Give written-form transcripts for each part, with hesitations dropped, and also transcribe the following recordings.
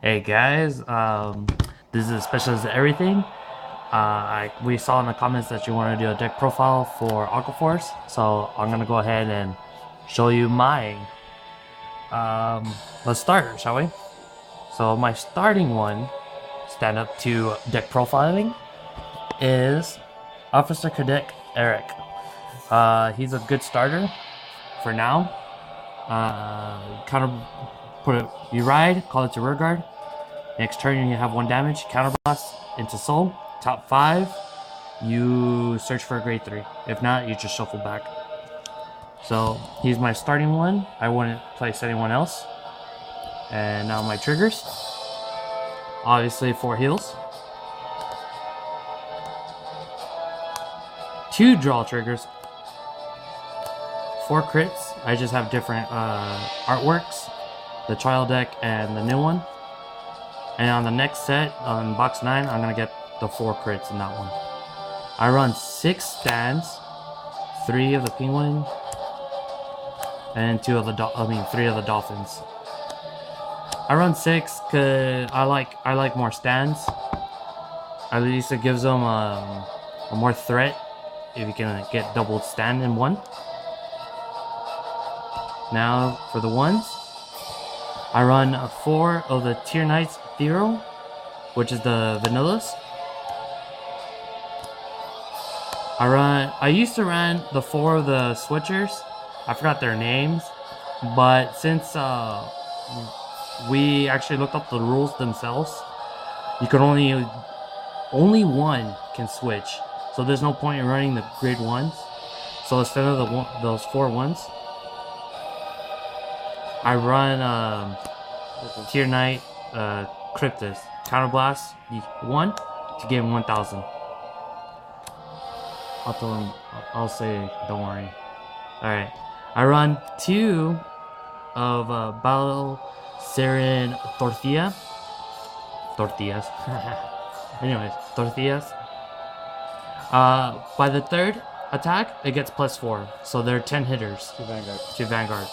Hey guys, this is Specialist Everything. We saw in the comments that you want to do a deck profile for Aqua Force, so I'm gonna go ahead and show you mine. Let's start, shall we? So my starting one, stand up to deck profiling, is Officer Cadet Eric. He's a good starter for now. Kind of put it, you ride, call it your rear guard. Next turn you have 1 damage, counterblast into soul. Top 5, you search for a grade 3. If not, you just shuffle back. So he's my starting one. I wouldn't place anyone else. And now my triggers. Obviously 4 heals. 2 draw triggers. 4 crits. I just have different artworks. The trial deck and the new one. And on the next set, on box 9, I'm going to get the 4 crits in that one. I run 6 stands, 3 of the penguin, and 3 of the dolphins. I run 6 because I like more stands. At least it gives them a more threat if you can get double stand in one. Now for the ones, I run 4 of the Tier Knights Zero, which is the vanillas. I used to run the 4 of the switchers. I forgot their names, but since we actually looked up the rules themselves, you can only one can switch. So there's no point in running the grade 1s. So instead of those 4 ones, I run Tier Knight Cryptus. Counterblast 1 to give him 1,000. I'll tell him, I'll say, don't worry. Alright. I run 2 of Battle Siren Tortillas. Anyways, Tortillas. By the 3rd attack, it gets +4. So they're 10 hitters. To Vanguard.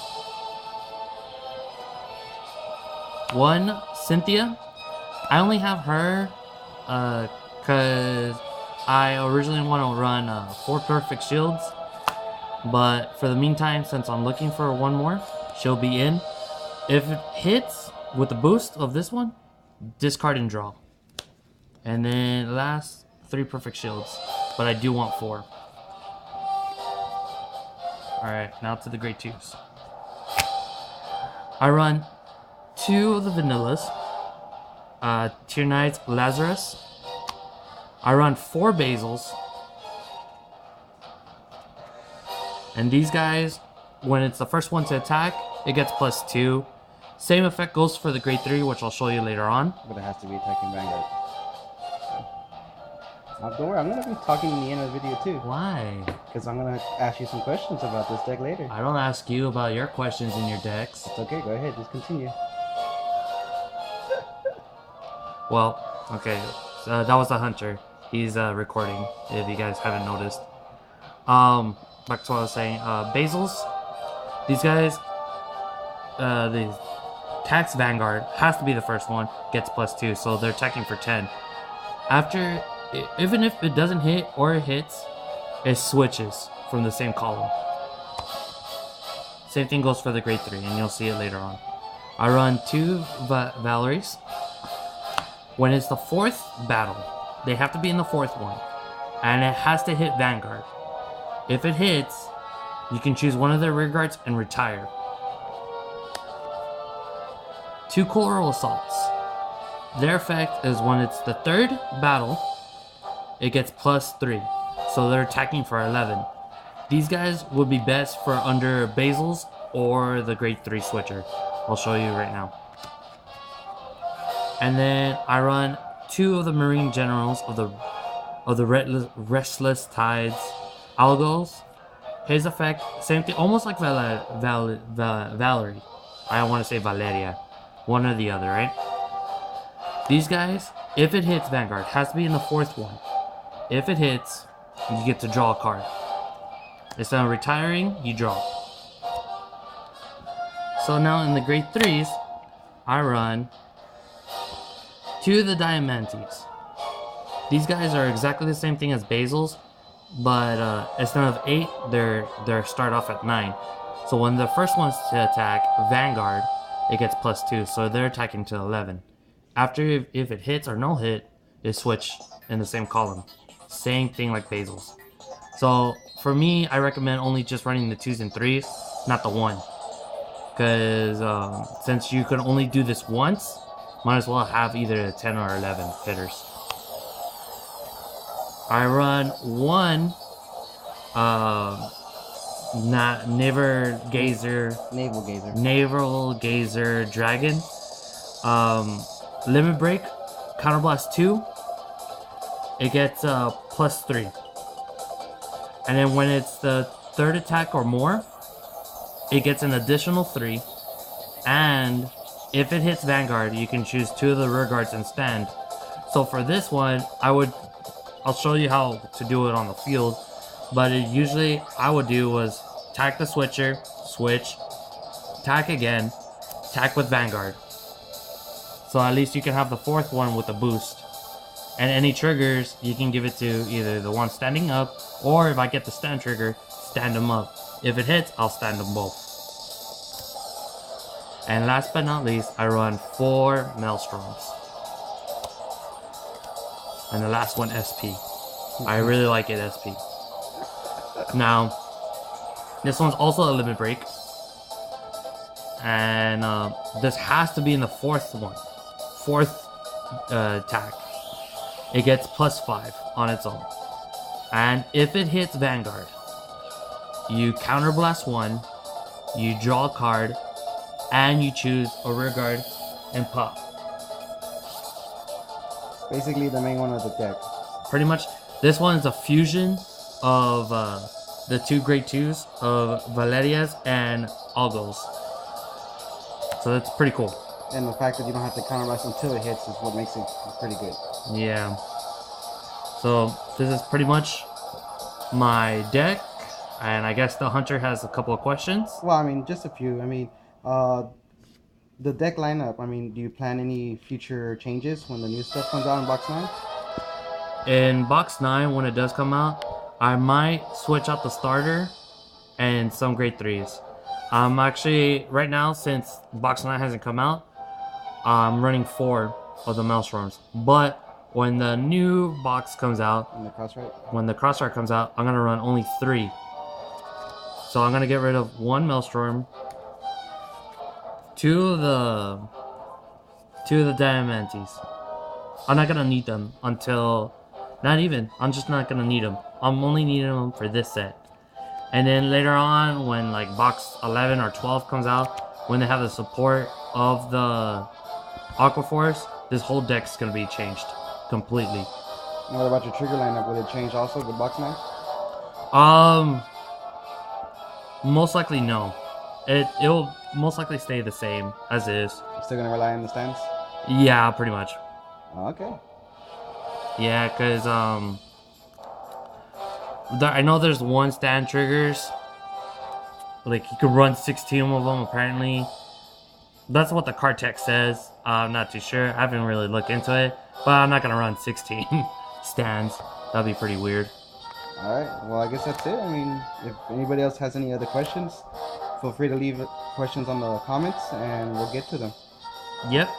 1 Cynthia. I only have her because I originally want to run 4 perfect shields, but for the meantime, since I'm looking for 1 more, she'll be in. If it hits with the boost of this one, discard and draw. And then last 3 perfect shields, but I do want 4. Alright, now to the grade 2s. I run 2 of the vanillas. Tier Knights Lazarus. I run 4 basils. And these guys, when it's the first one to attack, it gets +2. Same effect goes for the grade 3, which I'll show you later on. But it has to be attacking Vanguard. Don't worry, I'm going to be talking in the end of the video too. Why? Because I'm going to ask you some questions about this deck later. I don't ask you about your questions in your decks. It's okay, go ahead, just continue. Well, okay, so that was the hunter. He's recording, if you guys haven't noticed. Back to what I was saying. Basils. These guys, the tax Vanguard has to be the first one. Gets +2, so they're attacking for 10. After, even if it doesn't hit or it hits, it switches from the same column. Same thing goes for the grade 3, and you'll see it later on. I run 2 Valeries. When it's the 4th battle, they have to be in the 4th one. And it has to hit Vanguard. If it hits, you can choose one of their rear guards and retire. 2 Coral Assaults. Their effect is when it's the 3rd battle, it gets +3. So they're attacking for 11. These guys would be best for under Basils or the grade 3 switcher. I'll show you right now. And then I run 2 of the Marine Generals of the Restless Tides Algos. His effect, same thing, almost like Valerie. I want to say Valeria. One or the other, right? These guys, if it hits Vanguard, has to be in the 4th one. If it hits, you get to draw a card. Instead of retiring, you draw. So now in the grade 3s, I run 2 of the Diamantes. These guys are exactly the same thing as Basil's, but instead of 8, they're start off at 9. So when the first one's to attack Vanguard, it gets +2, so they're attacking to 11. After, if it hits or no hit, they switch in the same column. Same thing like Basil's. So for me, I recommend only just running the 2s and 3s, not the 1. Because since you can only do this once, might as well have either a 10 or 11 hitters. I run 1 Naval Gazer Dragon. Limit Break, Counterblast 2. It gets +3. And then when it's the 3rd attack or more, it gets an additional 3. And if it hits Vanguard, you can choose 2 of the rear guards and stand. So for this one, I'll show you how to do it on the field. But usually I would do was attack the switcher, switch, attack again, attack with Vanguard. So at least you can have the 4th one with a boost. And any triggers, you can give it to either the one standing up, or if I get the stand trigger, stand them up. If it hits, I'll stand them both. And last but not least, I run 4 Maelstroms. And the last one, SP. I really like it, SP. Now, this one's also a limit break. And this has to be in the 4th one. 4th attack. It gets +5 on its own. And if it hits Vanguard, you counterblast 1, you draw a card, and you choose a rear guard and pop. Basically the main one of the deck. Pretty much, this one is a fusion of the 2 grade 2s of Valerias and Algos. So that's pretty cool. And the fact that you don't have to counterblast until it hits is what makes it pretty good. Yeah. So this is pretty much my deck, and I guess the Hunter has a couple of questions. Well, I mean, just a few. I mean, the deck lineup, I mean, do you plan any future changes when the new stuff comes out in Box 9? In Box 9, when it does come out, I might switch out the starter and some grade 3s. Actually, right now, since Box 9 hasn't come out, I'm running 4 of the Maelstroms. But when the new box comes out, when the Crossfire comes out, I'm going to run only 3. So I'm going to get rid of 1 Maelstrom, 2 of the Diamantes. I'm not going to need them until, I'm just not going to need them. I'm only needing them for this set. And then later on, when like box 11 or 12 comes out, when they have the support of the Aqua Force, this whole deck's going to be changed completely. And what about your trigger lineup? Will it change also with Box 9? Most likely no. It'll most likely stay the same as is. You're still gonna rely on the stands? Yeah, pretty much. Okay. Yeah, cause I know there's 1 stand triggers. Like you could run 16 of them apparently. That's what the card text says. I'm not too sure. I haven't really looked into it, but I'm not gonna run 16 stands. That'd be pretty weird. Alright, well I guess that's it. I mean, if anybody else has any other questions, feel free to leave questions on the comments and we'll get to them. Yep.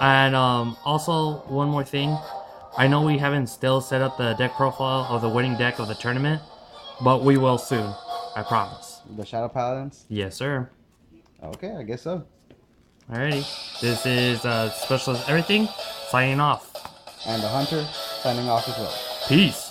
And also, one more thing. I know we haven't still set up the deck profile of the winning deck of the tournament, but we will soon. I promise. The Shadow Paladins? Yes, sir. Okay, I guess so. Alrighty. This is Specialist Everything signing off. And the Hunter signing off as well. Peace.